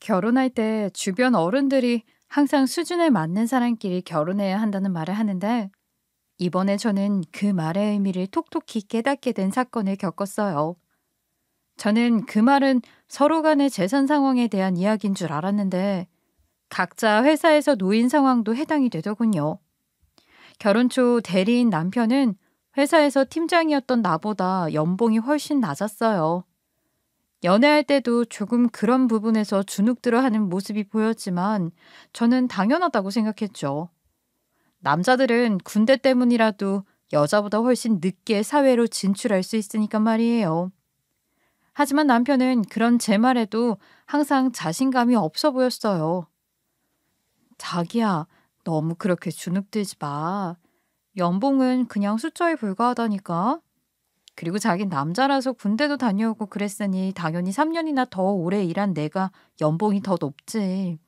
결혼할 때 주변 어른들이 항상 수준에 맞는 사람끼리 결혼해야 한다는 말을 하는데 이번에 저는 그 말의 의미를 톡톡히 깨닫게 된 사건을 겪었어요. 저는 그 말은 서로 간의 재산 상황에 대한 이야기인 줄 알았는데 각자 회사에서 놓인 상황도 해당이 되더군요. 결혼 초 대리인 남편은 회사에서 팀장이었던 나보다 연봉이 훨씬 낮았어요. 연애할 때도 조금 그런 부분에서 주눅들어 하는 모습이 보였지만 저는 당연하다고 생각했죠. 남자들은 군대 때문이라도 여자보다 훨씬 늦게 사회로 진출할 수 있으니까 말이에요. 하지만 남편은 그런 제 말에도 항상 자신감이 없어 보였어요. 자기야, 너무 그렇게 주눅들지 마. 연봉은 그냥 숫자에 불과하다니까. 그리고 자긴 남자라서 군대도 다녀오고 그랬으니 당연히 3년이나 더 오래 일한 내가 연봉이 더 높지.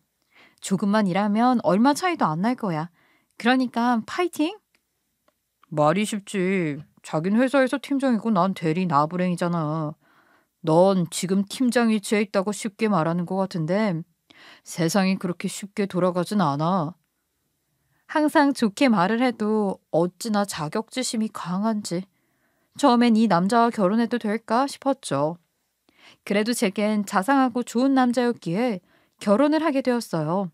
조금만 일하면 얼마 차이도 안 날 거야. 그러니까 파이팅! 말이 쉽지. 자긴 회사에서 팀장이고 난 대리 나부랭이잖아. 넌 지금 팀장 위치에 있다고 쉽게 말하는 것 같은데 세상이 그렇게 쉽게 돌아가진 않아. 항상 좋게 말을 해도 어찌나 자격지심이 강한지. 처음엔 이 남자와 결혼해도 될까 싶었죠. 그래도 제겐 자상하고 좋은 남자였기에 결혼을 하게 되었어요.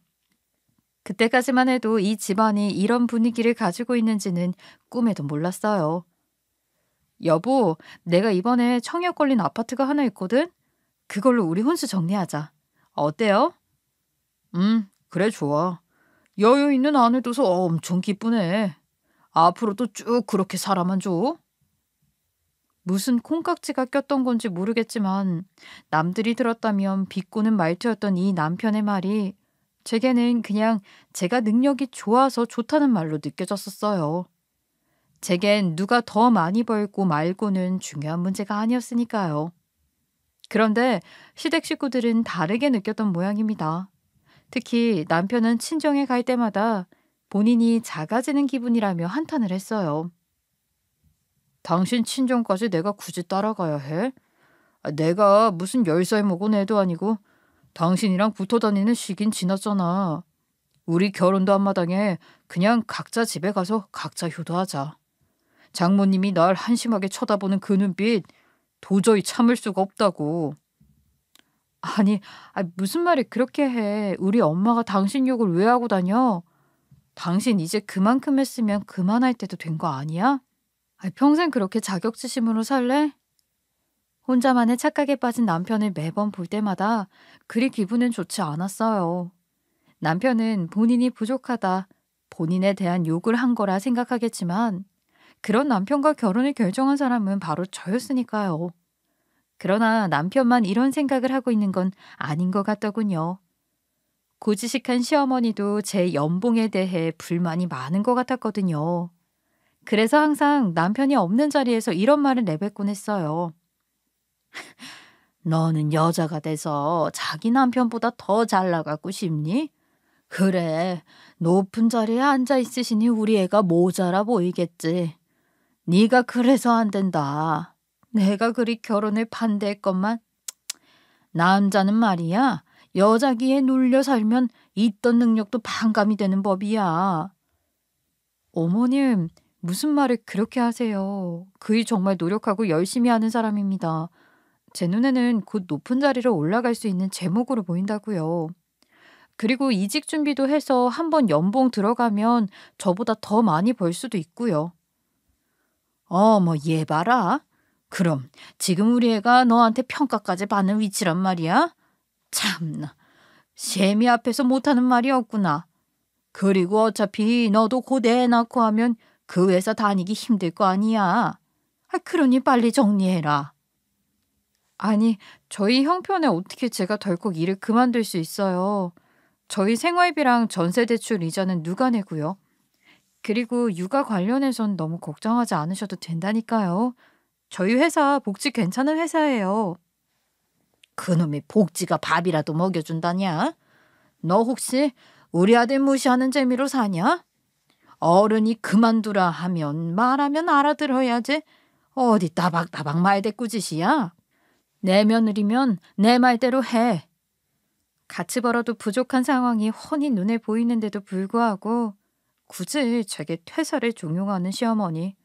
그때까지만 해도 이 집안이 이런 분위기를 가지고 있는지는 꿈에도 몰랐어요. 여보, 내가 이번에 청약 걸린 아파트가 하나 있거든? 그걸로 우리 혼수 정리하자. 어때요? 그래 좋아. 여유 있는 아내 둬서 엄청 기쁘네. 앞으로도 쭉 그렇게 살아만 줘. 무슨 콩깍지가 꼈던 건지 모르겠지만 남들이 들었다면 비꼬는 말투였던 이 남편의 말이 제게는 그냥 제가 능력이 좋아서 좋다는 말로 느껴졌었어요. 제겐 누가 더 많이 벌고 말고는 중요한 문제가 아니었으니까요. 그런데 시댁 식구들은 다르게 느꼈던 모양입니다. 특히 남편은 친정에 갈 때마다 본인이 작아지는 기분이라며 한탄을 했어요. 당신 친정까지 내가 굳이 따라가야 해? 내가 무슨 10살 먹은 애도 아니고 당신이랑 붙어 다니는 시긴 지났잖아. 우리 결혼도 한마당에 그냥 각자 집에 가서 각자 효도하자. 장모님이 날 한심하게 쳐다보는 그 눈빛 도저히 참을 수가 없다고. 아니, 무슨 말을 그렇게 해. 우리 엄마가 당신 욕을 왜 하고 다녀? 당신 이제 그만큼 했으면 그만할 때도 된 거 아니야? 평생 그렇게 자격지심으로 살래? 혼자만의 착각에 빠진 남편을 매번 볼 때마다 그리 기분은 좋지 않았어요. 남편은 본인이 부족하다, 본인에 대한 욕을 한 거라 생각하겠지만 그런 남편과 결혼을 결정한 사람은 바로 저였으니까요. 그러나 남편만 이런 생각을 하고 있는 건 아닌 것 같더군요. 고지식한 시어머니도 제 연봉에 대해 불만이 많은 것 같았거든요. 그래서 항상 남편이 없는 자리에서 이런 말을 내뱉곤 했어요. 너는 여자가 돼서 자기 남편보다 더 잘 나가고 싶니? 그래, 높은 자리에 앉아 있으시니 우리 애가 모자라 보이겠지. 네가 그래서 안 된다. 내가 그리 결혼을 반대했건만 남자는 말이야. 여자기에 눌려 살면 있던 능력도 반감이 되는 법이야. 어머님, 무슨 말을 그렇게 하세요? 그이 정말 노력하고 열심히 하는 사람입니다. 제 눈에는 곧 높은 자리로 올라갈 수 있는 제목으로 보인다고요. 그리고 이직 준비도 해서 한번 연봉 들어가면 저보다 더 많이 벌 수도 있고요. 어머, 얘 봐라. 그럼 지금 우리 애가 너한테 평가까지 받는 위치란 말이야? 참나, 세미 앞에서 못하는 말이 없구나. 그리고 어차피 너도 곧 애 낳고 하면 그 회사 다니기 힘들 거 아니야. 그러니 빨리 정리해라. 아니, 저희 형편에 어떻게 제가 덜컥 일을 그만둘 수 있어요. 저희 생활비랑 전세대출 이자는 누가 내고요. 그리고 육아 관련해선 너무 걱정하지 않으셔도 된다니까요. 저희 회사 복지 괜찮은 회사예요. 그놈의 복지가 밥이라도 먹여준다냐? 너 혹시 우리 아들 무시하는 재미로 사냐? 어른이 그만두라 하면 말하면 알아들어야지. 어디 따박따박 말대꾸짓이야? 내 며느리면 내 말대로 해. 같이 벌어도 부족한 상황이 훤히 눈에 보이는데도 불구하고 굳이 제게 퇴사를 종용하는 시어머니.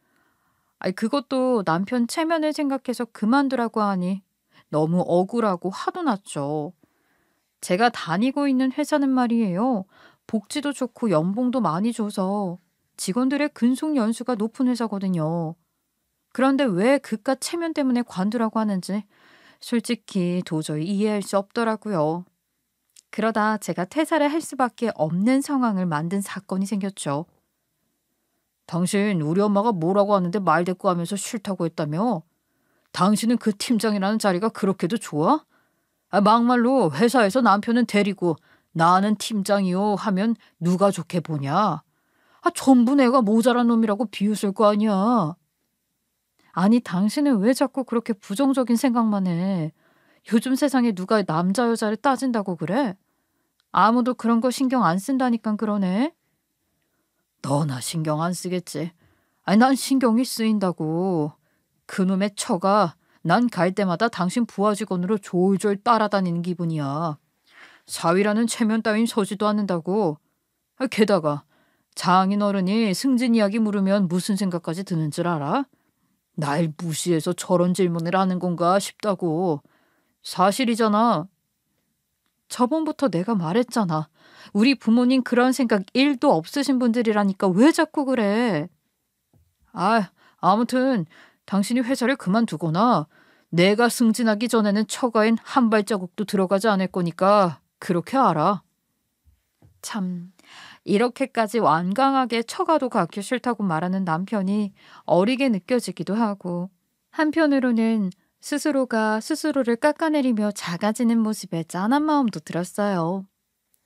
아이, 그것도 남편 체면을 생각해서 그만두라고 하니 너무 억울하고 화도 났죠. 제가 다니고 있는 회사는 말이에요. 복지도 좋고 연봉도 많이 줘서 직원들의 근속 연수가 높은 회사거든요. 그런데 왜 그깟 체면 때문에 관두라고 하는지 솔직히 도저히 이해할 수 없더라고요. 그러다 제가 퇴사를 할 수밖에 없는 상황을 만든 사건이 생겼죠. 당신 우리 엄마가 뭐라고 하는데 말대꾸하면서 싫다고 했다며? 당신은 그 팀장이라는 자리가 그렇게도 좋아? 막말로 회사에서 남편은 데리고 나는 팀장이요 하면 누가 좋게 보냐? 전부 내가 모자란 놈이라고 비웃을 거 아니야. 아니, 당신은 왜 자꾸 그렇게 부정적인 생각만 해? 요즘 세상에 누가 남자 여자를 따진다고 그래? 아무도 그런 거 신경 안 쓴다니까 그러네. 너나 신경 안 쓰겠지. 난 신경이 쓰인다고. 그놈의 처가 난 갈 때마다 당신 부하 직원으로 졸졸 따라다니는 기분이야. 사위라는 체면 따윈 서지도 않는다고. 게다가 장인 어른이 승진 이야기 물으면 무슨 생각까지 드는 줄 알아? 날 무시해서 저런 질문을 하는 건가 싶다고. 사실이잖아. 저번부터 내가 말했잖아. 우리 부모님 그런 생각 1도 없으신 분들이라니까 왜 자꾸 그래? 아무튼 당신이 회사를 그만두거나 내가 승진하기 전에는 처가엔 한 발자국도 들어가지 않을 거니까 그렇게 알아. 참, 이렇게까지 완강하게 처가도 가기 싫다고 말하는 남편이 어리게 느껴지기도 하고, 한편으로는 스스로가 스스로를 깎아내리며 작아지는 모습에 짠한 마음도 들었어요.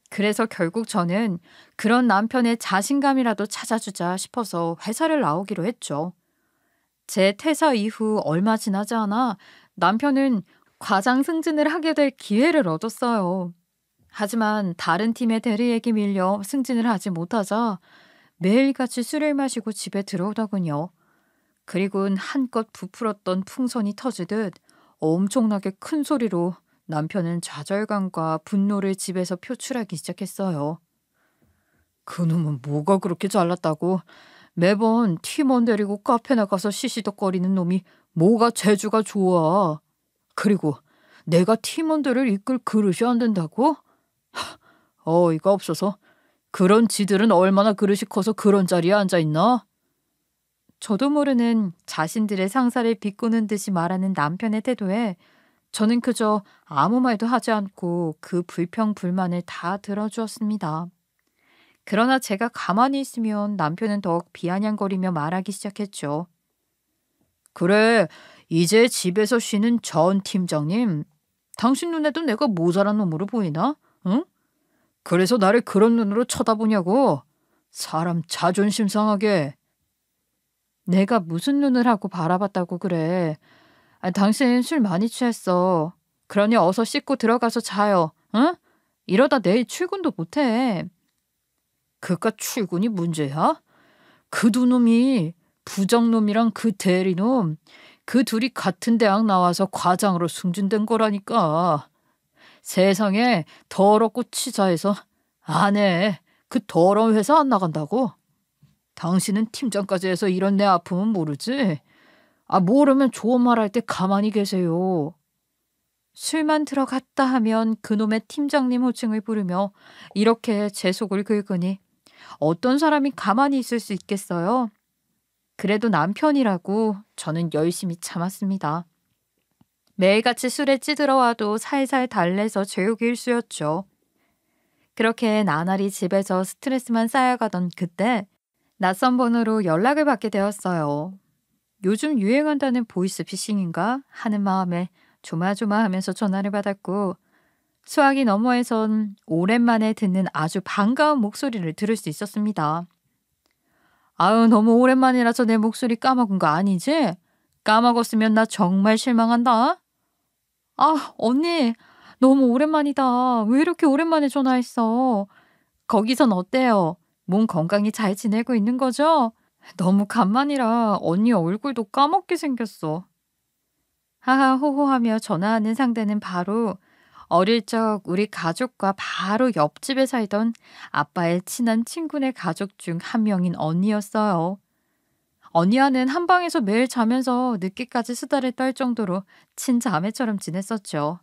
그래서 결국 저는 그런 남편의 자신감이라도 찾아주자 싶어서 회사를 나오기로 했죠. 제 퇴사 이후 얼마 지나지 않아 남편은 과장 승진을 하게 될 기회를 얻었어요. 하지만 다른 팀의 대리에게 밀려 승진을 하지 못하자 매일같이 술을 마시고 집에 들어오더군요. 그리고는 한껏 부풀었던 풍선이 터지듯 엄청나게 큰 소리로 남편은 좌절감과 분노를 집에서 표출하기 시작했어요. 그놈은 뭐가 그렇게 잘났다고? 매번 팀원 데리고 카페 나가서 시시덕거리는 놈이 뭐가 재주가 좋아. 그리고 내가 팀원들을 이끌 그릇이 안 된다고? 어이가 없어서. 그런 지들은 얼마나 그릇이 커서 그런 자리에 앉아있나? 저도 모르는 자신들의 상사를 비꼬는 듯이 말하는 남편의 태도에 저는 그저 아무 말도 하지 않고 그 불평불만을 다 들어주었습니다. 그러나 제가 가만히 있으면 남편은 더욱 비아냥거리며 말하기 시작했죠. 그래, 이제 집에서 쉬는 전 팀장님. 당신 눈에도 내가 모자란 놈으로 보이나? 응? 그래서 나를 그런 눈으로 쳐다보냐고. 사람 자존심 상하게. 내가 무슨 눈을 하고 바라봤다고 그래. 당신 술 많이 취했어. 그러니 어서 씻고 들어가서 자요. 응? 이러다 내일 출근도 못해. 그깟 출근이 문제야? 그 두 놈이 부장놈이랑 그 대리놈 그 둘이 같은 대학 나와서 과장으로 승진된 거라니까. 세상에 더럽고 치사해서 안 해. 그 더러운 회사 안 나간다고? 당신은 팀장까지 해서 이런 내 아픔은 모르지? 모르면 좋은 말 할 때 가만히 계세요. 술만 들어갔다 하면 그놈의 팀장님 호칭을 부르며 이렇게 제 속을 긁으니 어떤 사람이 가만히 있을 수 있겠어요? 그래도 남편이라고 저는 열심히 참았습니다. 매일같이 술에 찌들어와도 살살 달래서 제욕 일수였죠. 그렇게 나날이 집에서 스트레스만 쌓여가던 그때 낯선 번호로 연락을 받게 되었어요. 요즘 유행한다는 보이스피싱인가 하는 마음에 조마조마하면서 전화를 받았고 수화기 너머에선 오랜만에 듣는 아주 반가운 목소리를 들을 수 있었습니다. 아유, 너무 오랜만이라서 내 목소리 까먹은 거 아니지? 까먹었으면 나 정말 실망한다. 언니, 너무 오랜만이다. 왜 이렇게 오랜만에 전화했어? 거기선 어때요? 몸 건강히 잘 지내고 있는 거죠? 너무 간만이라 언니 얼굴도 까먹게 생겼어. 하하 호호하며 전화하는 상대는 바로 어릴 적 우리 가족과 바로 옆집에 살던 아빠의 친한 친구네 가족 중 한 명인 언니였어요. 언니와는 한 방에서 매일 자면서 늦게까지 수다를 떨 정도로 친자매처럼 지냈었죠.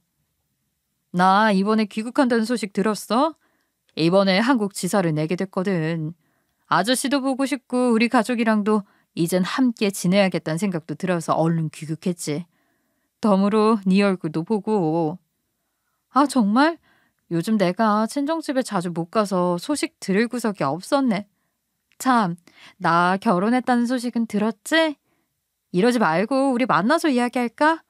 나 이번에 귀국한다는 소식 들었어? 이번에 한국 지사를 내게 됐거든. 아저씨도 보고 싶고 우리 가족이랑도 이젠 함께 지내야겠다는 생각도 들어서 얼른 귀국했지. 덤으로 네 얼굴도 보고. 아, 정말? 요즘 내가 친정집에 자주 못 가서 소식 들을 구석이 없었네. 참, 나 결혼했다는 소식은 들었지? 이러지 말고 우리 만나서 이야기할까?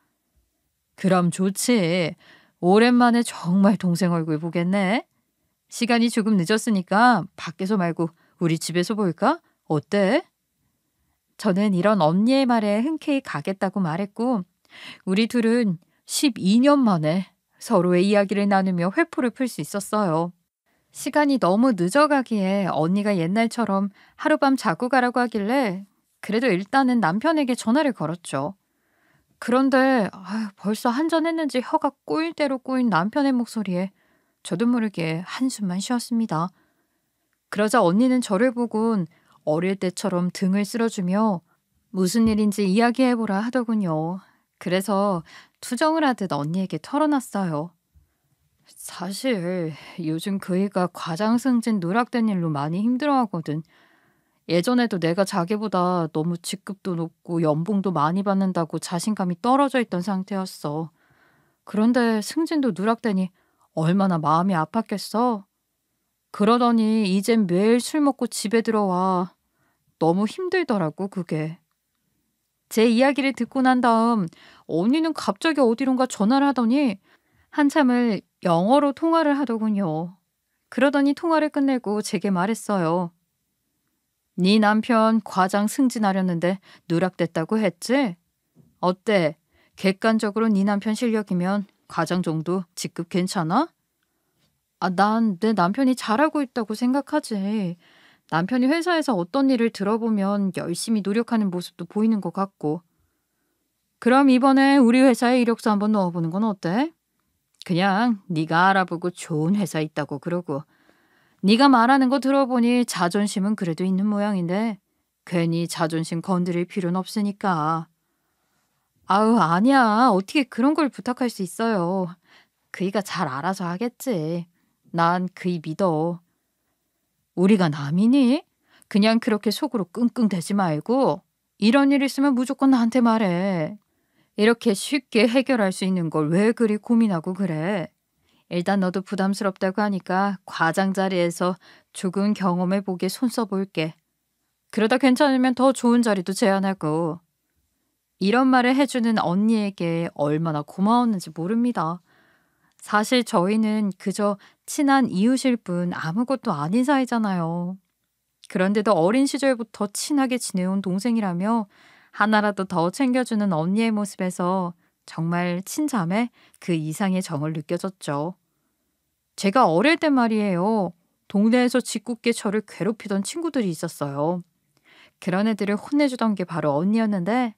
그럼 좋지. 오랜만에 정말 동생 얼굴 보겠네. 시간이 조금 늦었으니까 밖에서 말고 우리 집에서 볼까? 어때? 저는 이런 언니의 말에 흔쾌히 가겠다고 말했고, 우리 둘은 12년 만에 서로의 이야기를 나누며 회포를 풀 수 있었어요. 시간이 너무 늦어가기에 언니가 옛날처럼 하룻밤 자고 가라고 하길래 그래도 일단은 남편에게 전화를 걸었죠. 그런데 벌써 한잔했는지 혀가 꼬일 대로 꼬인 남편의 목소리에 저도 모르게 한숨만 쉬었습니다. 그러자 언니는 저를 보곤 어릴 때처럼 등을 쓸어주며 무슨 일인지 이야기해보라 하더군요. 그래서 투정을 하듯 언니에게 털어놨어요. 사실 요즘 그 애가 과장 승진 누락된 일로 많이 힘들어하거든. 예전에도 내가 자기보다 너무 직급도 높고 연봉도 많이 받는다고 자신감이 떨어져 있던 상태였어. 그런데 승진도 누락되니 얼마나 마음이 아팠겠어. 그러더니 이젠 매일 술 먹고 집에 들어와. 너무 힘들더라고, 그게. 제 이야기를 듣고 난 다음 언니는 갑자기 어디론가 전화를 하더니 한참을 영어로 통화를 하더군요. 그러더니 통화를 끝내고 제게 말했어요. 네 남편 과장 승진하려는데 누락됐다고 했지? 어때? 객관적으로 네 남편 실력이면 과장 정도 직급 괜찮아? 난 내 남편이 잘하고 있다고 생각하지. 남편이 회사에서 어떤 일을 들어보면 열심히 노력하는 모습도 보이는 것 같고. 그럼 이번에 우리 회사에 이력서 한번 넣어보는 건 어때? 그냥 네가 알아보고 좋은 회사 있다고 그러고. 네가 말하는 거 들어보니 자존심은 그래도 있는 모양인데 괜히 자존심 건드릴 필요는 없으니까. 아우, 아니야. 어떻게 그런 걸 부탁할 수 있어요. 그이가 잘 알아서 하겠지. 난 그이 믿어. 우리가 남이니? 그냥 그렇게 속으로 끙끙대지 말고 이런 일 있으면 무조건 나한테 말해. 이렇게 쉽게 해결할 수 있는 걸 왜 그리 고민하고 그래? 일단 너도 부담스럽다고 하니까 과장 자리에서 조금 경험해 보게 손 써볼게. 그러다 괜찮으면 더 좋은 자리도 제안하고. 이런 말을 해주는 언니에게 얼마나 고마웠는지 모릅니다. 사실 저희는 그저 친한 이웃일 뿐 아무것도 아닌 사이잖아요. 그런데도 어린 시절부터 친하게 지내온 동생이라며 하나라도 더 챙겨주는 언니의 모습에서 정말 친자매 그 이상의 정을 느껴졌죠. 제가 어릴 때 말이에요. 동네에서 짓궂게 저를 괴롭히던 친구들이 있었어요. 그런 애들을 혼내주던 게 바로 언니였는데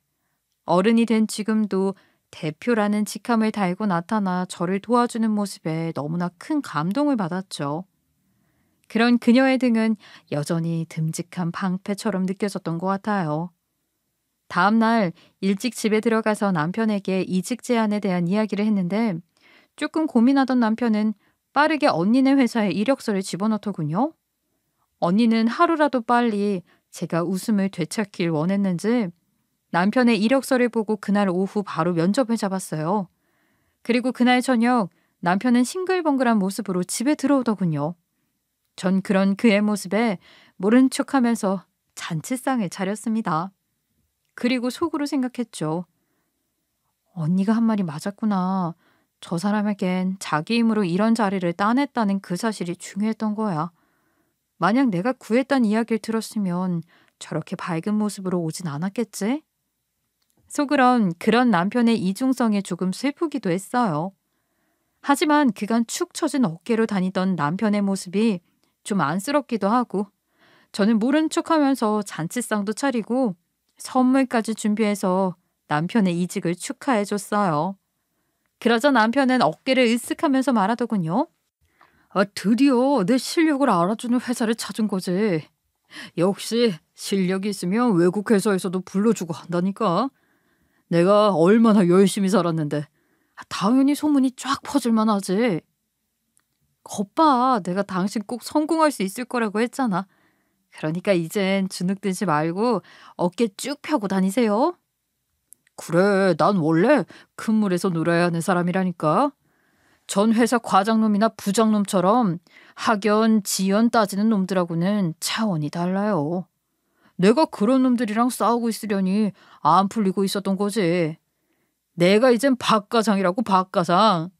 어른이 된 지금도 대표라는 직함을 달고 나타나 저를 도와주는 모습에 너무나 큰 감동을 받았죠. 그런 그녀의 등은 여전히 듬직한 방패처럼 느껴졌던 것 같아요. 다음 날 일찍 집에 들어가서 남편에게 이직 제안에 대한 이야기를 했는데 조금 고민하던 남편은 빠르게 언니네 회사에 이력서를 집어넣더군요. 언니는 하루라도 빨리 제가 웃음을 되찾길 원했는지 남편의 이력서를 보고 그날 오후 바로 면접을 잡았어요. 그리고 그날 저녁 남편은 싱글벙글한 모습으로 집에 들어오더군요. 전 그런 그의 모습에 모른 척하면서 잔치상을 차렸습니다. 그리고 속으로 생각했죠. 언니가 한 말이 맞았구나. 저 사람에겐 자기 힘으로 이런 자리를 따냈다는 그 사실이 중요했던 거야. 만약 내가 구했다는 이야기를 들었으면 저렇게 밝은 모습으로 오진 않았겠지? 속으론 그런 남편의 이중성에 조금 슬프기도 했어요. 하지만 그간 축 처진 어깨로 다니던 남편의 모습이 좀 안쓰럽기도 하고 저는 모른 척하면서 잔치상도 차리고 선물까지 준비해서 남편의 이직을 축하해줬어요. 그러자 남편은 어깨를 으쓱하면서 말하더군요. 드디어 내 실력을 알아주는 회사를 찾은 거지. 역시 실력이 있으면 외국 회사에서도 불러주고 한다니까. 내가 얼마나 열심히 살았는데 당연히 소문이 쫙 퍼질만 하지. 거봐, 내가 당신 꼭 성공할 수 있을 거라고 했잖아. 그러니까 이젠 주눅들지 말고 어깨 쭉 펴고 다니세요. 그래, 난 원래 큰 물에서 놀아야 하는 사람이라니까. 전 회사 과장놈이나 부장놈처럼 학연, 지연 따지는 놈들하고는 차원이 달라요. 내가 그런 놈들이랑 싸우고 있으려니 안 풀리고 있었던 거지. 내가 이젠 박과장이라고, 박과장.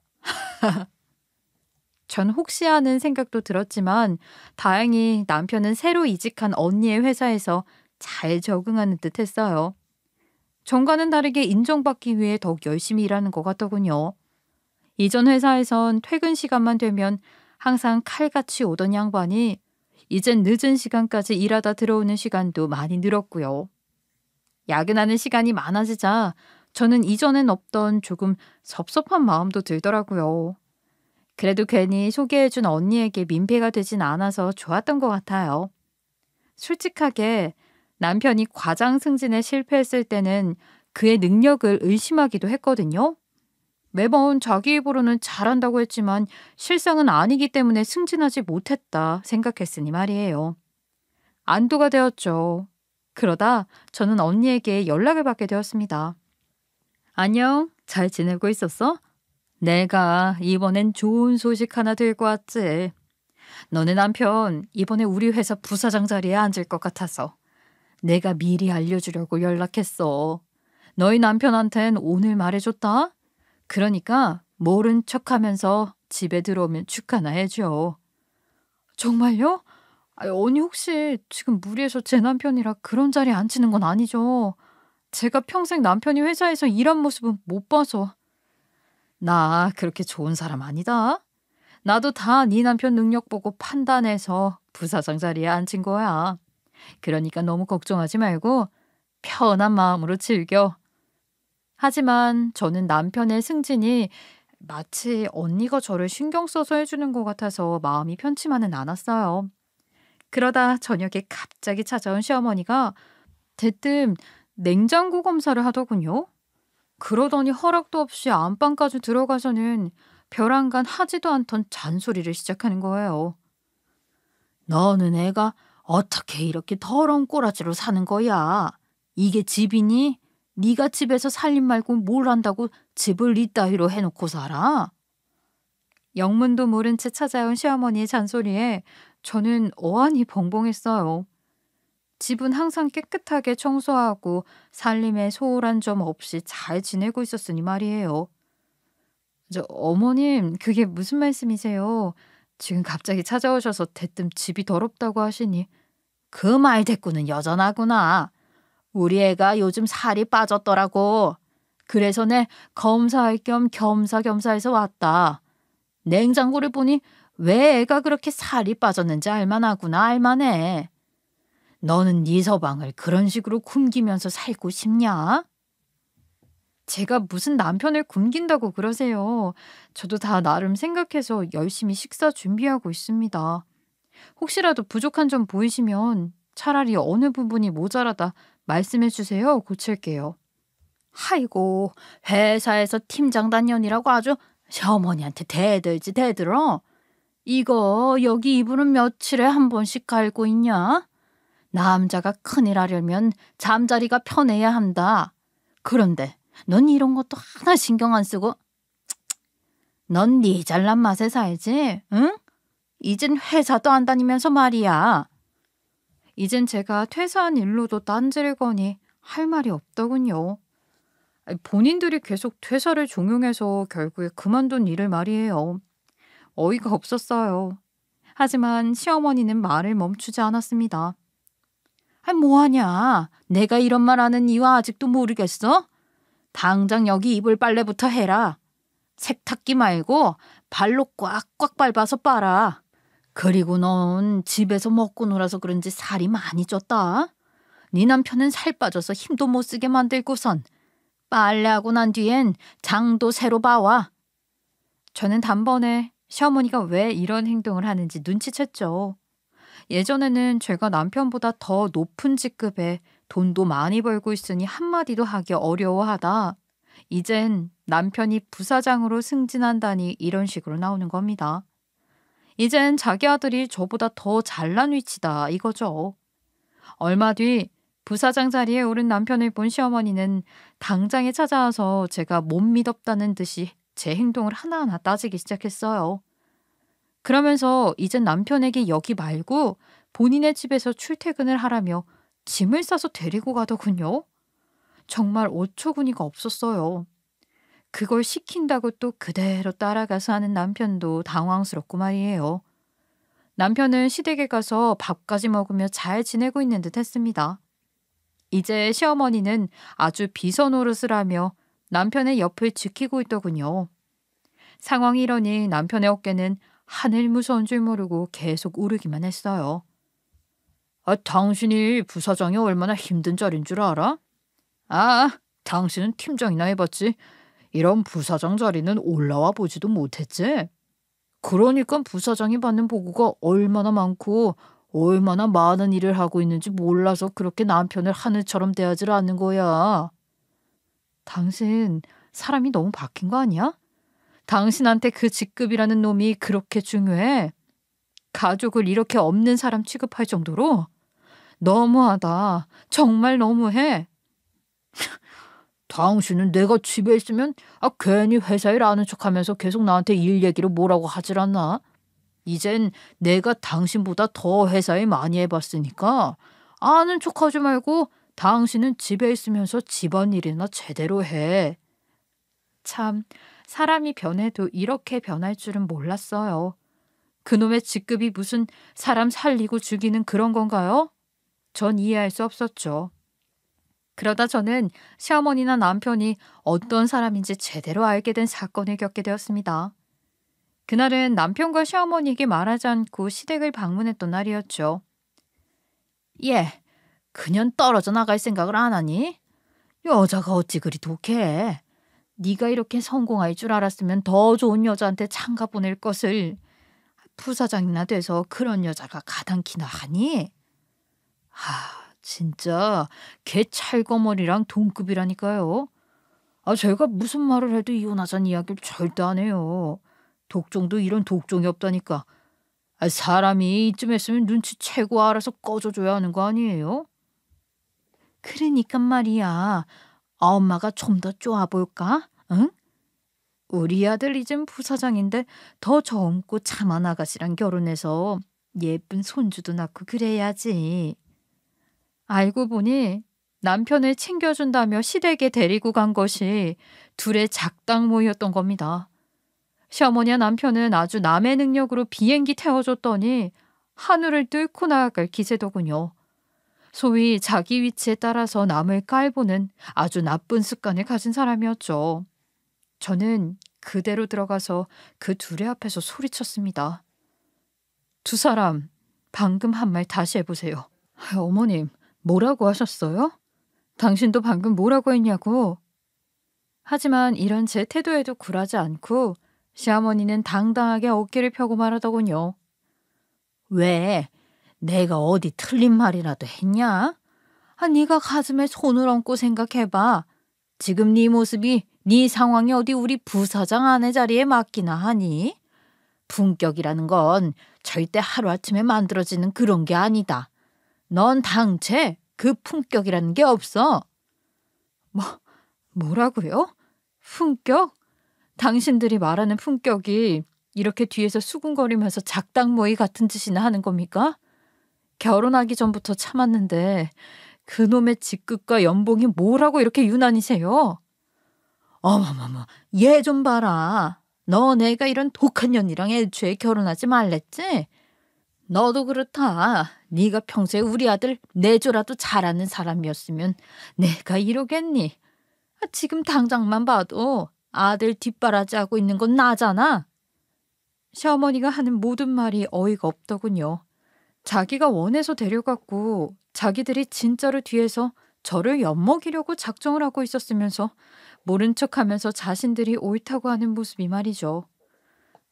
전 혹시 하는 생각도 들었지만 다행히 남편은 새로 이직한 언니의 회사에서 잘 적응하는 듯 했어요. 전과는 다르게 인정받기 위해 더욱 열심히 일하는 것 같더군요. 이전 회사에선 퇴근 시간만 되면 항상 칼같이 오던 양반이 이젠 늦은 시간까지 일하다 들어오는 시간도 많이 늘었고요. 야근하는 시간이 많아지자 저는 이전엔 없던 조금 섭섭한 마음도 들더라고요. 그래도 괜히 소개해준 언니에게 민폐가 되진 않아서 좋았던 것 같아요. 솔직하게 남편이 과장 승진에 실패했을 때는 그의 능력을 의심하기도 했거든요. 매번 자기 입으로는 잘한다고 했지만 실상은 아니기 때문에 승진하지 못했다 생각했으니 말이에요. 안도가 되었죠. 그러다 저는 언니에게 연락을 받게 되었습니다. 안녕, 잘 지내고 있었어? 내가 이번엔 좋은 소식 하나 들고 왔지. 너네 남편 이번에 우리 회사 부사장 자리에 앉을 것 같아서 내가 미리 알려주려고 연락했어. 너희 남편한텐 오늘 말해줬다? 그러니까 모른 척하면서 집에 들어오면 축하나 해줘. 정말요? 언니 혹시 지금 무리해서 제 남편이라 그런 자리에 앉히는 건 아니죠? 제가 평생 남편이 회사에서 일한 모습은 못 봐서. 나 그렇게 좋은 사람 아니다. 나도 다 네 남편 능력 보고 판단해서 부사장 자리에 앉힌 거야. 그러니까 너무 걱정하지 말고 편한 마음으로 즐겨. 하지만 저는 남편의 승진이 마치 언니가 저를 신경 써서 해주는 것 같아서 마음이 편치만은 않았어요. 그러다 저녁에 갑자기 찾아온 시어머니가 대뜸 냉장고 검사를 하더군요. 그러더니 허락도 없이 안방까지 들어가서는 벼랑간 하지도 않던 잔소리를 시작하는 거예요. 너는 애가 어떻게 이렇게 더러운 꼬라지로 사는 거야? 이게 집이니? 네가 집에서 살림 말고 뭘 한다고 집을 이따위로 해놓고 살아? 영문도 모른 채 찾아온 시어머니의 잔소리에 저는 어안이 벙벙했어요. 집은 항상 깨끗하게 청소하고 살림에 소홀한 점 없이 잘 지내고 있었으니 말이에요. 어머님, 그게 무슨 말씀이세요? 지금 갑자기 찾아오셔서 대뜸 집이 더럽다고 하시니. 그 말 대꾸는 여전하구나. 우리 애가 요즘 살이 빠졌더라고. 그래서 내 검사할 겸 겸사겸사해서 왔다. 냉장고를 보니 왜 애가 그렇게 살이 빠졌는지 알만하구나, 알만해. 너는 네 서방을 그런 식으로 굶기면서 살고 싶냐? 제가 무슨 남편을 굶긴다고 그러세요. 저도 다 나름 생각해서 열심히 식사 준비하고 있습니다. 혹시라도 부족한 점 보이시면 차라리 어느 부분이 모자라다 말씀해 주세요. 고칠게요. 아이고, 회사에서 팀장 단년이라고 아주 시어머니한테 대들지 대들어. 이거 여기 이불은 며칠에 한 번씩 갈고 있냐? 남자가 큰일 하려면 잠자리가 편해야 한다. 그런데 넌 이런 것도 하나 신경 안 쓰고 넌 네 잘난 맛에 살지? 응? 이젠 회사도 안 다니면서 말이야. 이젠 제가 퇴사한 일로도 딴지를 거니 할 말이 없더군요. 본인들이 계속 퇴사를 종용해서 결국에 그만둔 일을 말이에요. 어이가 없었어요. 하지만 시어머니는 말을 멈추지 않았습니다. 뭐하냐? 내가 이런 말 하는 이유 아직도 모르겠어? 당장 여기 이불 빨래부터 해라. 세탁기 말고 발로 꽉꽉 밟아서 빨아. 그리고 넌 집에서 먹고 놀아서 그런지 살이 많이 쪘다. 네 남편은 살 빠져서 힘도 못 쓰게 만들고선 빨래하고 난 뒤엔 장도 새로 봐와. 저는 단번에 시어머니가 왜 이런 행동을 하는지 눈치챘죠. 예전에는 제가 남편보다 더 높은 직급에 돈도 많이 벌고 있으니 한마디도 하기 어려워하다. 이젠 남편이 부사장으로 승진한다니 이런 식으로 나오는 겁니다. 이젠 자기 아들이 저보다 더 잘난 위치다 이거죠. 얼마 뒤 부사장 자리에 오른 남편을 본 시어머니는 당장에 찾아와서 제가 못 믿었다는 듯이 제 행동을 하나하나 따지기 시작했어요. 그러면서 이젠 남편에게 여기 말고 본인의 집에서 출퇴근을 하라며 짐을 싸서 데리고 가더군요. 정말 어처구니가 없었어요. 그걸 시킨다고 또 그대로 따라가서 하는 남편도 당황스럽고 말이에요. 남편은 시댁에 가서 밥까지 먹으며 잘 지내고 있는 듯 했습니다. 이제 시어머니는 아주 비서 노릇을 하며 남편의 옆을 지키고 있더군요. 상황이 이러니 남편의 어깨는 하늘 무서운 줄 모르고 계속 오르기만 했어요. 당신이 부사장이 얼마나 힘든 자리인 줄 알아? 당신은 팀장이나 해봤지. 이런 부사장 자리는 올라와 보지도 못했지. 그러니까 부사장이 받는 보고가 얼마나 많고 얼마나 많은 일을 하고 있는지 몰라서 그렇게 남편을 하늘처럼 대하지 않는 거야. 당신 사람이 너무 바뀐 거 아니야? 당신한테 그 직급이라는 놈이 그렇게 중요해? 가족을 이렇게 없는 사람 취급할 정도로? 너무하다. 정말 너무해. 당신은 내가 집에 있으면 괜히 회사 일 아는 척하면서 계속 나한테 일 얘기를 뭐라고 하질 않나? 이젠 내가 당신보다 더 회사 일 많이 해봤으니까 아는 척하지 말고 당신은 집에 있으면서 집안일이나 제대로 해. 참, 사람이 변해도 이렇게 변할 줄은 몰랐어요. 그놈의 직급이 무슨 사람 살리고 죽이는 그런 건가요? 전 이해할 수 없었죠. 그러다 저는 시어머니나 남편이 어떤 사람인지 제대로 알게 된 사건을 겪게 되었습니다. 그날은 남편과 시어머니에게 말하지 않고 시댁을 방문했던 날이었죠. 예, 그년 떨어져 나갈 생각을 안 하니? 여자가 어찌 그리 독해. 네가 이렇게 성공할 줄 알았으면 더 좋은 여자한테 장가 보낼 것을. 부사장이나 돼서 그런 여자가 가당키나 하니? 진짜 걔 찰거머리랑 동급이라니까요. 제가 무슨 말을 해도 이혼하자는 이야기를 절대 안 해요. 독종도 이런 독종이 없다니까. 사람이 이쯤 했으면 눈치채고 알아서 꺼져줘야 하는 거 아니에요? 그러니까 말이야. 엄마가 좀 더 쪼아볼까? 응? 우리 아들 이젠 부사장인데 더 젊고 참한 아가씨랑 결혼해서 예쁜 손주도 낳고 그래야지. 알고 보니 남편을 챙겨준다며 시댁에 데리고 간 것이 둘의 작당 모였던 겁니다. 시어머니와 남편은 아주 남의 능력으로 비행기 태워줬더니 하늘을 뚫고 나아갈 기세더군요. 소위 자기 위치에 따라서 남을 깔보는 아주 나쁜 습관을 가진 사람이었죠. 저는 그대로 들어가서 그 둘의 앞에서 소리쳤습니다. 두 사람, 방금 한 말 다시 해보세요. 어머님, 뭐라고 하셨어요? 당신도 방금 뭐라고 했냐고. 하지만 이런 제 태도에도 굴하지 않고 시어머니는 당당하게 어깨를 펴고 말하더군요. 왜? 내가 어디 틀린 말이라도 했냐? 네가 가슴에 손을 얹고 생각해봐. 지금 네 모습이 네 상황이 어디 우리 부사장 아내 자리에 맞기나 하니? 품격이라는 건 절대 하루아침에 만들어지는 그런 게 아니다. 넌 당최 그 품격이라는 게 없어. 뭐라고요? 품격? 당신들이 말하는 품격이 이렇게 뒤에서 수군거리면서 작당 모의 같은 짓이나 하는 겁니까? 결혼하기 전부터 참았는데 그놈의 직급과 연봉이 뭐라고 이렇게 유난히세요? 어머머머, 얘 좀 봐라. 너 내가 이런 독한 년이랑 애초에 결혼하지 말랬지? 너도 그렇다. 네가 평소에 우리 아들 내조라도 잘하는 사람이었으면 내가 이러겠니? 지금 당장만 봐도 아들 뒷바라지하고 있는 건 나잖아. 시어머니가 하는 모든 말이 어이가 없더군요. 자기가 원해서 데려갔고 자기들이 진짜로 뒤에서 저를 엿먹이려고 작정을 하고 있었으면서 모른 척하면서 자신들이 옳다고 하는 모습이 말이죠.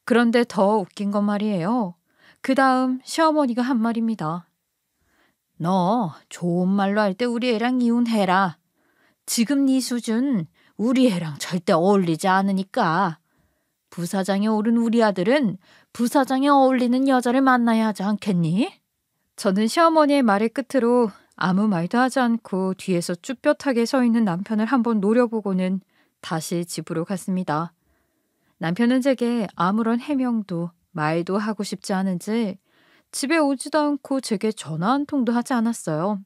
그런데 더 웃긴 건 말이에요. 그 다음 시어머니가 한 말입니다. 너 좋은 말로 할 때 우리 애랑 이혼해라. 지금 네 수준 우리 애랑 절대 어울리지 않으니까. 부사장에 오른 우리 아들은 부사장에 어울리는 여자를 만나야 하지 않겠니? 저는 시어머니의 말을 끝으로 아무 말도 하지 않고 뒤에서 쭈뼛하게 서 있는 남편을 한번 노려보고는 다시 집으로 갔습니다. 남편은 제게 아무런 해명도 말도 하고 싶지 않은지 집에 오지도 않고 제게 전화 한 통도 하지 않았어요.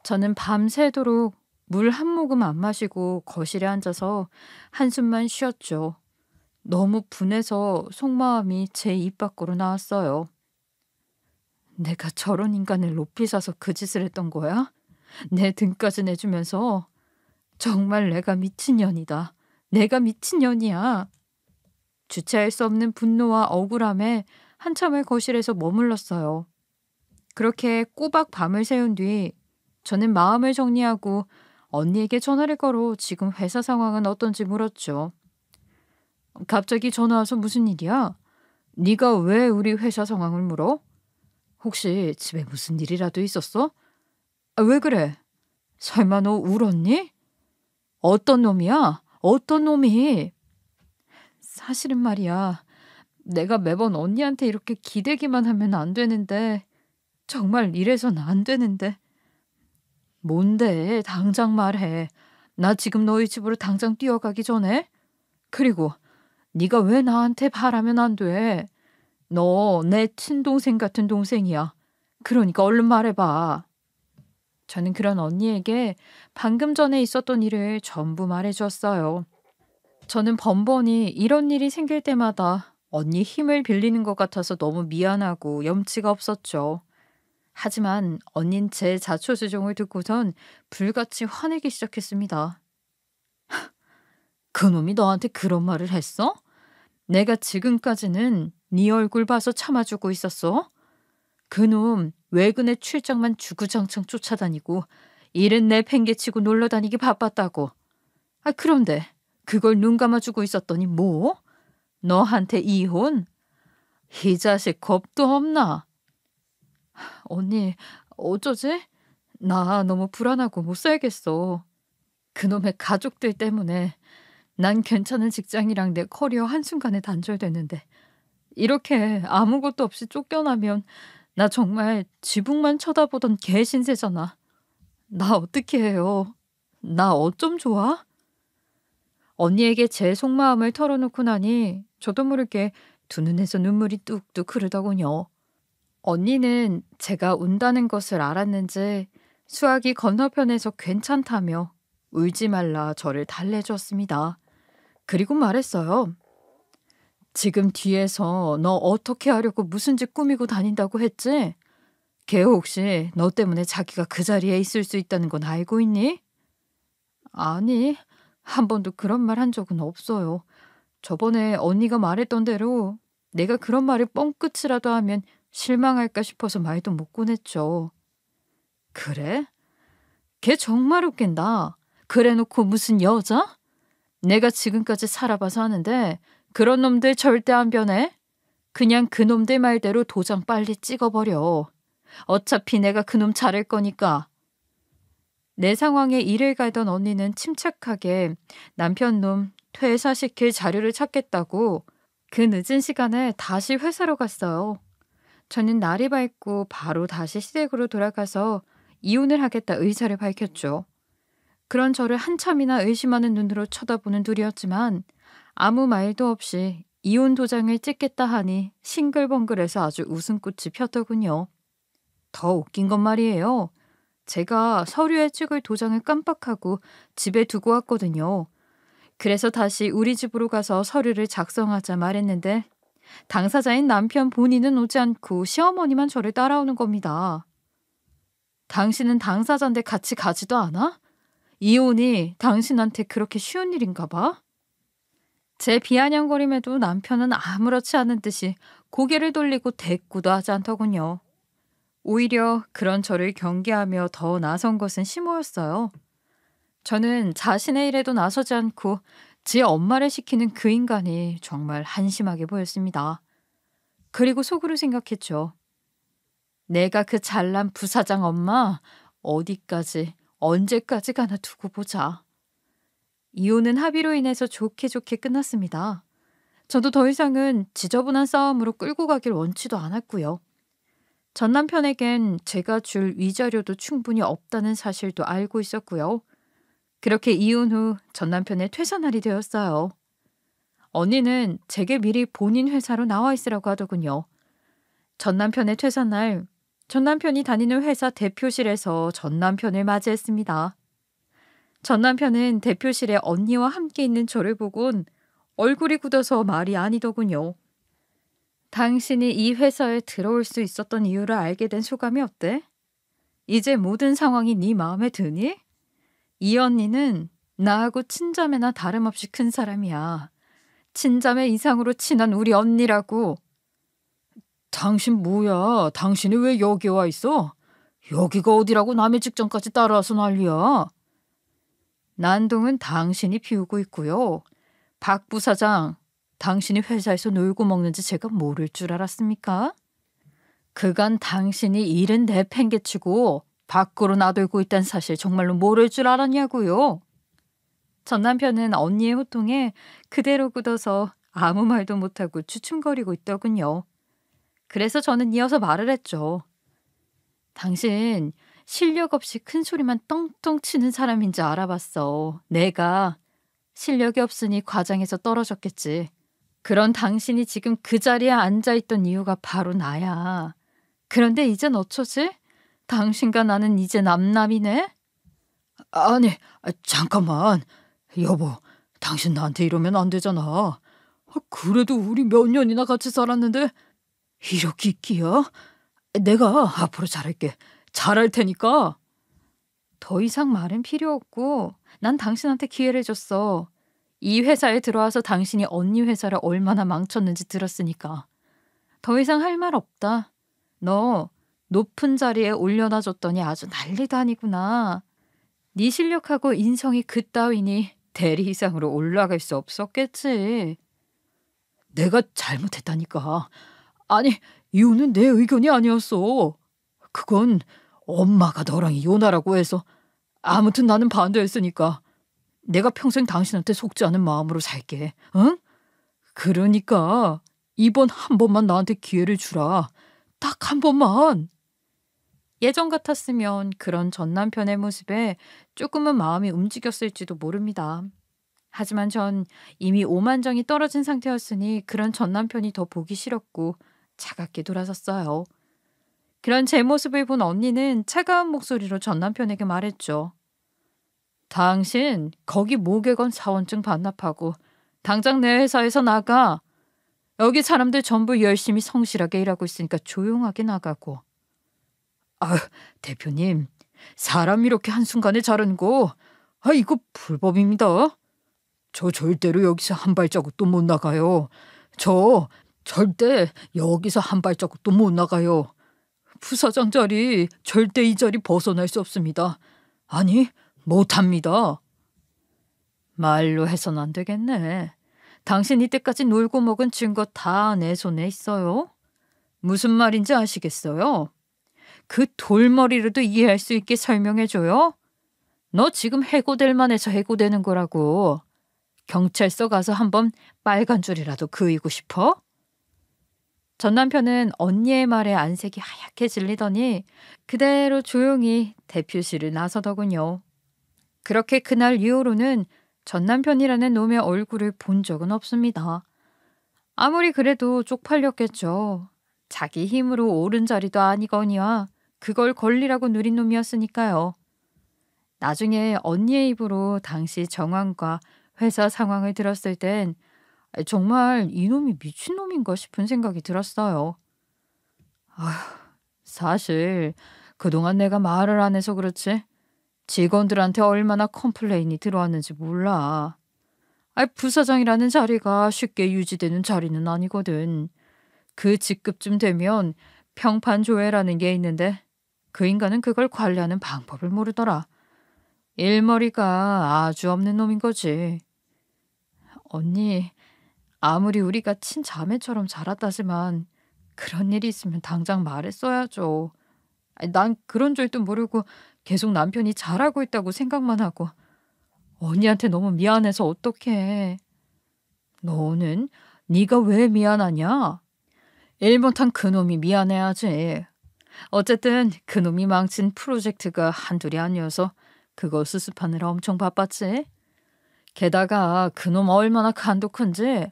저는 밤새도록 물 한 모금 안 마시고 거실에 앉아서 한숨만 쉬었죠. 너무 분해서 속마음이 제 입 밖으로 나왔어요. 내가 저런 인간을 높이 사서 그 짓을 했던 거야? 내 등까지 내주면서. 정말 내가 미친년이다. 내가 미친년이야. 주체할 수 없는 분노와 억울함에 한참을 거실에서 머물렀어요. 그렇게 꼬박 밤을 새운 뒤 저는 마음을 정리하고 언니에게 전화를 걸어 지금 회사 상황은 어떤지 물었죠. 갑자기 전화 와서 무슨 일이야? 네가 왜 우리 회사 상황을 물어? 혹시 집에 무슨 일이라도 있었어? 아, 왜 그래? 설마 너 울었니? 어떤 놈이야? 어떤 놈이? 사실은 말이야. 내가 매번 언니한테 이렇게 기대기만 하면 안 되는데 정말 이래선 안 되는데. 뭔데? 당장 말해. 나 지금 너희 집으로 당장 뛰어가기 전에? 그리고 네가 왜 나한테 바라면 안 돼? 너 내 친동생 같은 동생이야. 그러니까 얼른 말해봐. 저는 그런 언니에게 방금 전에 있었던 일을 전부 말해주었어요. 저는 번번이 이런 일이 생길 때마다 언니 힘을 빌리는 것 같아서 너무 미안하고 염치가 없었죠. 하지만 언닌 제 자초지종을 듣고선 불같이 화내기 시작했습니다. 그놈이 너한테 그런 말을 했어? 내가 지금까지는 네 얼굴 봐서 참아주고 있었어? 그놈 외근에 출장만 주구장창 쫓아다니고 일은 내팽개치고 놀러다니기 바빴다고. 아, 그런데 그걸 눈 감아주고 있었더니 뭐? 너한테 이혼? 이 자식 겁도 없나? 언니, 어쩌지? 나 너무 불안하고 못 살겠어. 그놈의 가족들 때문에 난 괜찮은 직장이랑 내 커리어 한순간에 단절됐는데 이렇게 아무것도 없이 쫓겨나면 나 정말 지붕만 쳐다보던 개신세잖아. 나 어떻게 해요? 나 어쩜 좋아? 언니에게 제 속마음을 털어놓고 나니 저도 모르게 두 눈에서 눈물이 뚝뚝 흐르더군요. 언니는 제가 운다는 것을 알았는지 수학이 건너편에서 괜찮다며 울지 말라 저를 달래주었습니다. 그리고 말했어요. 지금 뒤에서 너 어떻게 하려고 무슨 짓 꾸미고 다닌다고 했지? 걔 혹시 너 때문에 자기가 그 자리에 있을 수 있다는 건 알고 있니? 아니, 한 번도 그런 말 한 적은 없어요. 저번에 언니가 말했던 대로 내가 그런 말을 뻥끝이라도 하면 실망할까 싶어서 말도 못 꺼냈죠. 그래? 걔 정말 웃긴다. 그래놓고 무슨 여자? 내가 지금까지 살아봐서 아는데 그런 놈들 절대 안 변해. 그냥 그 놈들 말대로 도장 빨리 찍어버려. 어차피 내가 그놈 자를 거니까. 내 상황에 이를 갈던 언니는 침착하게 남편 놈 퇴사시킬 자료를 찾겠다고 그 늦은 시간에 다시 회사로 갔어요. 저는 날이 밝고 바로 다시 시댁으로 돌아가서 이혼을 하겠다 의사를 밝혔죠. 그런 저를 한참이나 의심하는 눈으로 쳐다보는 둘이었지만 아무 말도 없이 이혼 도장을 찍겠다 하니 싱글벙글해서 아주 웃음꽃이 폈더군요. 더 웃긴 건 말이에요. 제가 서류에 찍을 도장을 깜빡하고 집에 두고 왔거든요. 그래서 다시 우리 집으로 가서 서류를 작성하자 말했는데 당사자인 남편 본인은 오지 않고 시어머니만 저를 따라오는 겁니다. 당신은 당사자인데 같이 가지도 않아? 이혼이 당신한테 그렇게 쉬운 일인가 봐? 제 비아냥거림에도 남편은 아무렇지 않은 듯이 고개를 돌리고 대꾸도 하지 않더군요. 오히려 그런 저를 경계하며 더 나선 것은 시모였어요. 저는 자신의 일에도 나서지 않고 제 엄마를 시키는 그 인간이 정말 한심하게 보였습니다. 그리고 속으로 생각했죠. 내가 그 잘난 부사장 엄마 어디까지 언제까지 가나 두고 보자. 이혼은 합의로 인해서 좋게 좋게 끝났습니다. 저도 더 이상은 지저분한 싸움으로 끌고 가길 원치도 않았고요. 전 남편에겐 제가 줄 위자료도 충분히 없다는 사실도 알고 있었고요. 그렇게 이혼 후 전 남편의 퇴사 날이 되었어요. 언니는 제게 미리 본인 회사로 나와 있으라고 하더군요. 전 남편의 퇴사 날, 전 남편이 다니는 회사 대표실에서 전 남편을 맞이했습니다. 전 남편은 대표실에 언니와 함께 있는 저를 보곤 얼굴이 굳어서 말이 아니더군요. 당신이 이 회사에 들어올 수 있었던 이유를 알게 된 소감이 어때? 이제 모든 상황이 네 마음에 드니? 이 언니는 나하고 친자매나 다름없이 큰 사람이야. 친자매 이상으로 친한 우리 언니라고. 당신 뭐야? 당신이 왜 여기 와 있어? 여기가 어디라고 남의 직장까지 따라와서 난리야. 난동은 당신이 피우고 있고요. 박 부사장, 당신이 회사에서 놀고 먹는지 제가 모를 줄 알았습니까? 그간 당신이 일은 내팽개치고 밖으로 나돌고 있다는 사실 정말로 모를 줄 알았냐고요. 전 남편은 언니의 호통에 그대로 굳어서 아무 말도 못하고 주춤거리고 있더군요. 그래서 저는 이어서 말을 했죠. 당신 실력 없이 큰 소리만 떵떵 치는 사람인 줄 알아봤어. 내가 실력이 없으니 과장해서 떨어졌겠지. 그런 당신이 지금 그 자리에 앉아있던 이유가 바로 나야. 그런데 이젠 어쩌지? 당신과 나는 이제 남남이네? 아니, 잠깐만. 여보, 당신 나한테 이러면 안 되잖아. 그래도 우리 몇 년이나 같이 살았는데 이렇게 있기야? 내가 앞으로 잘할게. 잘할 테니까. 더 이상 말은 필요 없고 난 당신한테 기회를 줬어. 이 회사에 들어와서 당신이 언니 회사를 얼마나 망쳤는지 들었으니까. 더 이상 할 말 없다. 너 높은 자리에 올려놔줬더니 아주 난리도 아니구나. 네 실력하고 인성이 그따위니 대리 이상으로 올라갈 수 없었겠지. 내가 잘못했다니까. 아니, 이유는 내 의견이 아니었어. 그건 엄마가 너랑 이혼하라고 해서. 아무튼 나는 반대했으니까. 내가 평생 당신한테 속지 않은 마음으로 살게. 응? 그러니까 이번 한 번만 나한테 기회를 주라. 딱 한 번만. 예전 같았으면 그런 전 남편의 모습에 조금은 마음이 움직였을지도 모릅니다. 하지만 전 이미 오만정이 떨어진 상태였으니 그런 전 남편이 더 보기 싫었고 차갑게 돌아섰어요. 그런 제 모습을 본 언니는 차가운 목소리로 전 남편에게 말했죠. 당신 거기 목에 건 사원증 반납하고 당장 내 회사에서 나가. 여기 사람들 전부 열심히 성실하게 일하고 있으니까 조용하게 나가고. 대표님, 사람 이렇게 한순간에 자르는 거 이거 불법입니다. 저 절대로 여기서 한 발자국도 못 나가요. 저 절대 여기서 한 발자국도 못 나가요. 부사장 자리 절대 이 자리 벗어날 수 없습니다. 아니, 못합니다. 말로 해선 안 되겠네. 당신 이때까지 놀고 먹은 증거 다 내 손에 있어요. 무슨 말인지 아시겠어요? 그 돌머리로도 이해할 수 있게 설명해줘요. 너 지금 해고될 만해서 해고되는 거라고. 경찰서 가서 한번 빨간 줄이라도 그이고 싶어? 전 남편은 언니의 말에 안색이 하얗게 질리더니 그대로 조용히 대표실을 나서더군요. 그렇게 그날 이후로는 전 남편이라는 놈의 얼굴을 본 적은 없습니다. 아무리 그래도 쪽팔렸겠죠. 자기 힘으로 오른 자리도 아니거니와 그걸 권리라고 누린 놈이었으니까요. 나중에 언니의 입으로 당시 정황과 회사 상황을 들었을 땐 정말 이놈이 미친놈인가 싶은 생각이 들었어요. 사실 그동안 내가 말을 안 해서 그렇지 직원들한테 얼마나 컴플레인이 들어왔는지 몰라. 부사장이라는 자리가 쉽게 유지되는 자리는 아니거든. 그 직급쯤 되면 평판조회라는 게 있는데 그 인간은 그걸 관리하는 방법을 모르더라. 일머리가 아주 없는 놈인 거지. 언니, 아무리 우리가 친자매처럼 자랐다지만 그런 일이 있으면 당장 말했어야죠. 아니, 난 그런 줄도 모르고 계속 남편이 잘하고 있다고 생각만 하고 언니한테 너무 미안해서 어떡해. 너는 네가 왜 미안하냐? 일 못한 그놈이 미안해야지. 어쨌든 그놈이 망친 프로젝트가 한둘이 아니어서 그거 수습하느라 엄청 바빴지. 게다가 그놈 얼마나 간도 큰지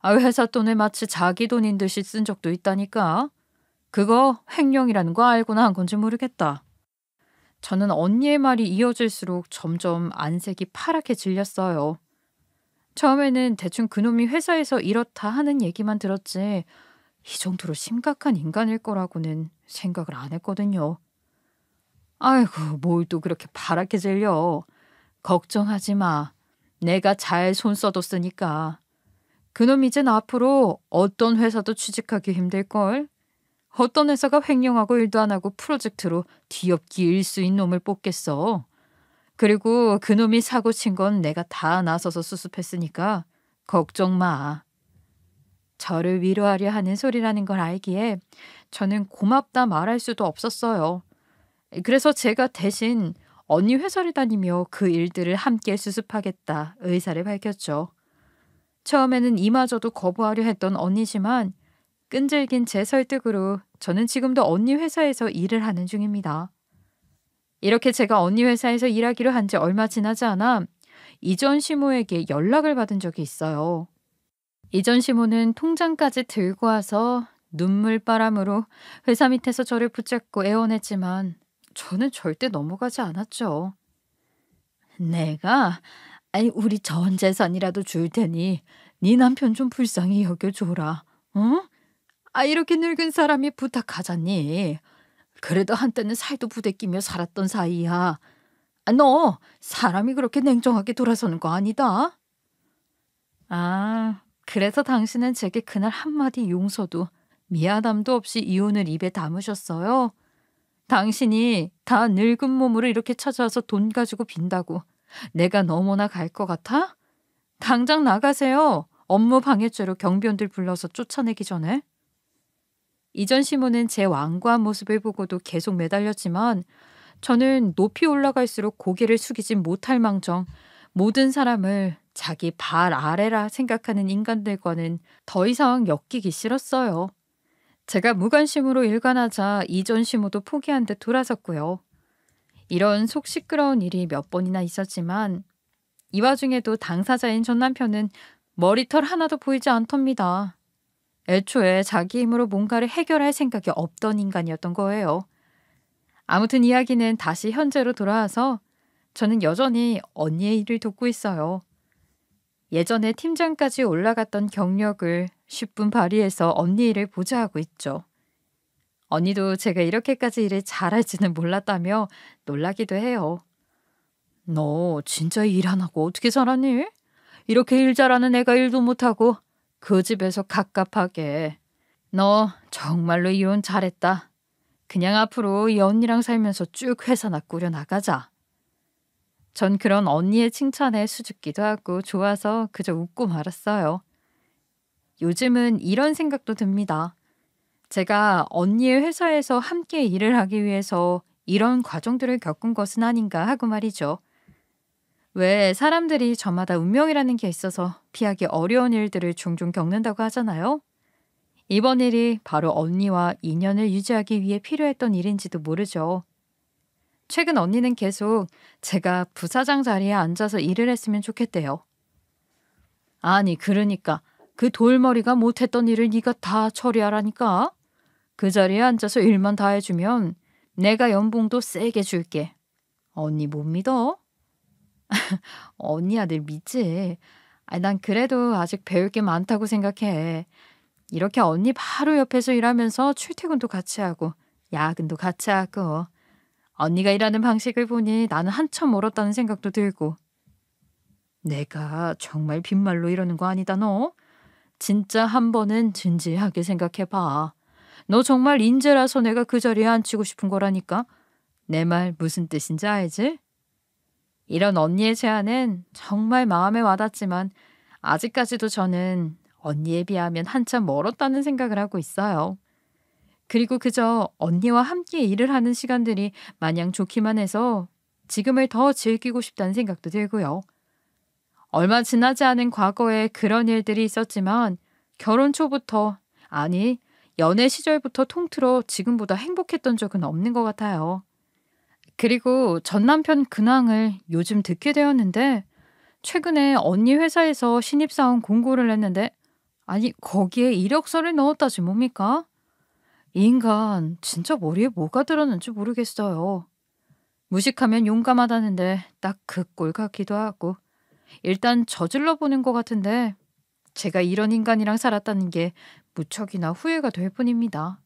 회사 돈을 마치 자기 돈인 듯이 쓴 적도 있다니까. 그거 횡령이라는 거 알고나 한 건지 모르겠다. 저는 언니의 말이 이어질수록 점점 안색이 파랗게 질렸어요. 처음에는 대충 그놈이 회사에서 이렇다 하는 얘기만 들었지 이 정도로 심각한 인간일 거라고는 생각을 안 했거든요. 아이고, 뭘 또 그렇게 파랗게 질려. 걱정하지 마. 내가 잘 손 써뒀으니까. 그놈 이젠 앞으로 어떤 회사도 취직하기 힘들걸. 어떤 회사가 횡령하고 일도 안 하고 프로젝트로 뒤엎기 일수인 놈을 뽑겠어. 그리고 그놈이 사고 친 건 내가 다 나서서 수습했으니까 걱정 마. 저를 위로하려 하는 소리라는 걸 알기에 저는 고맙다 말할 수도 없었어요. 그래서 제가 대신 언니 회사를 다니며 그 일들을 함께 수습하겠다 의사를 밝혔죠. 처음에는 이마저도 거부하려 했던 언니지만 끈질긴 제 설득으로 저는 지금도 언니 회사에서 일을 하는 중입니다. 이렇게 제가 언니 회사에서 일하기로 한 지 얼마 지나지 않아 이전 시모에게 연락을 받은 적이 있어요. 이전 시모는 통장까지 들고 와서 눈물바람으로 회사 밑에서 저를 붙잡고 애원했지만 저는 절대 넘어가지 않았죠. 내가 우리 전 재산이라도 줄 테니 네 남편 좀 불쌍히 여겨줘라. 응? 이렇게 늙은 사람이 부탁하자니. 그래도 한때는 살도 부대끼며 살았던 사이야. 너 사람이 그렇게 냉정하게 돌아서는 거 아니다. 그래서 당신은 제게 그날 한마디 용서도 미안함도 없이 이혼을 입에 담으셨어요. 당신이 다 늙은 몸으로 이렇게 찾아와서 돈 가지고 빈다고 내가 너무나 갈 것 같아? 당장 나가세요. 업무 방해죄로 경비원들 불러서 쫓아내기 전에. 이전 시모는 제 완고한 모습을 보고도 계속 매달렸지만 저는 높이 올라갈수록 고개를 숙이진 못할 망정 모든 사람을 자기 발 아래라 생각하는 인간들과는 더 이상 엮이기 싫었어요. 제가 무관심으로 일관하자 이전 시모도 포기한 듯 돌아섰고요. 이런 속 시끄러운 일이 몇 번이나 있었지만 이 와중에도 당사자인 전 남편은 머리털 하나도 보이지 않답니다. 애초에 자기 힘으로 뭔가를 해결할 생각이 없던 인간이었던 거예요. 아무튼 이야기는 다시 현재로 돌아와서 저는 여전히 언니의 일을 돕고 있어요. 예전에 팀장까지 올라갔던 경력을 10분 발휘해서 언니 일을 보좌하고 있죠. 언니도 제가 이렇게까지 일을 잘할지는 몰랐다며 놀라기도 해요. 너 진짜 일 안 하고 어떻게 살았니? 이렇게 일 잘하는 애가 일도 못하고 그 집에서 갑갑하게. 너 정말로 이혼 잘했다. 그냥 앞으로 이 언니랑 살면서 쭉 회사나 꾸려 나가자. 전 그런 언니의 칭찬에 수줍기도 하고 좋아서 그저 웃고 말았어요. 요즘은 이런 생각도 듭니다. 제가 언니의 회사에서 함께 일을 하기 위해서 이런 과정들을 겪은 것은 아닌가 하고 말이죠. 왜 사람들이 저마다 운명이라는 게 있어서 피하기 어려운 일들을 종종 겪는다고 하잖아요. 이번 일이 바로 언니와 인연을 유지하기 위해 필요했던 일인지도 모르죠. 최근 언니는 계속 제가 부사장 자리에 앉아서 일을 했으면 좋겠대요. 아니 그러니까 그 돌머리가 못했던 일을 네가 다 처리하라니까. 그 자리에 앉아서 일만 다 해주면 내가 연봉도 세게 줄게. 언니 못 믿어? 언니 아들 믿지. 난 그래도 아직 배울 게 많다고 생각해. 이렇게 언니 바로 옆에서 일하면서 출퇴근도 같이 하고 야근도 같이 하고 언니가 일하는 방식을 보니 나는 한참 멀었다는 생각도 들고. 내가 정말 빈말로 이러는 거 아니다 너. 진짜 한 번은 진지하게 생각해봐. 너 정말 인재라서 내가 그 자리에 앉히고 싶은 거라니까. 내 말 무슨 뜻인지 알지? 이런 언니의 제안은 정말 마음에 와닿지만 아직까지도 저는 언니에 비하면 한참 멀었다는 생각을 하고 있어요. 그리고 그저 언니와 함께 일을 하는 시간들이 마냥 좋기만 해서 지금을 더 즐기고 싶다는 생각도 들고요. 얼마 지나지 않은 과거에 그런 일들이 있었지만 결혼 초부터, 아니, 연애 시절부터 통틀어 지금보다 행복했던 적은 없는 것 같아요. 그리고 전 남편 근황을 요즘 듣게 되었는데 최근에 언니 회사에서 신입사원 공고를 냈는데 아니 거기에 이력서를 넣었다지 뭡니까? 이 인간 진짜 머리에 뭐가 들었는지 모르겠어요. 무식하면 용감하다는데 딱 그 꼴 같기도 하고 일단 저질러 보는 것 같은데 제가 이런 인간이랑 살았다는 게 무척이나 후회가 될 뿐입니다.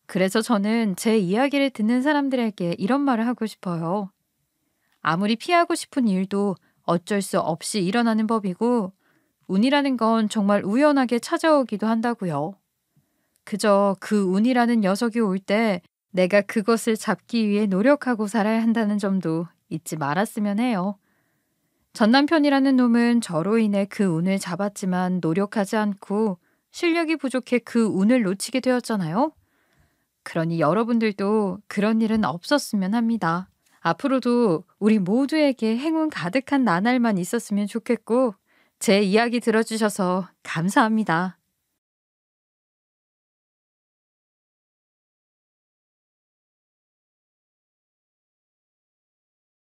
그래서 저는 제 이야기를 듣는 사람들에게 이런 말을 하고 싶어요. 아무리 피하고 싶은 일도 어쩔 수 없이 일어나는 법이고 운이라는 건 정말 우연하게 찾아오기도 한다고요. 그저 그 운이라는 녀석이 올 때 내가 그것을 잡기 위해 노력하고 살아야 한다는 점도 잊지 말았으면 해요. 전 남편이라는 놈은 저로 인해 그 운을 잡았지만 노력하지 않고 실력이 부족해 그 운을 놓치게 되었잖아요. 그러니 여러분들도 그런 일은 없었으면 합니다. 앞으로도 우리 모두에게 행운 가득한 나날만 있었으면 좋겠고, 제 이야기 들어주셔서 감사합니다.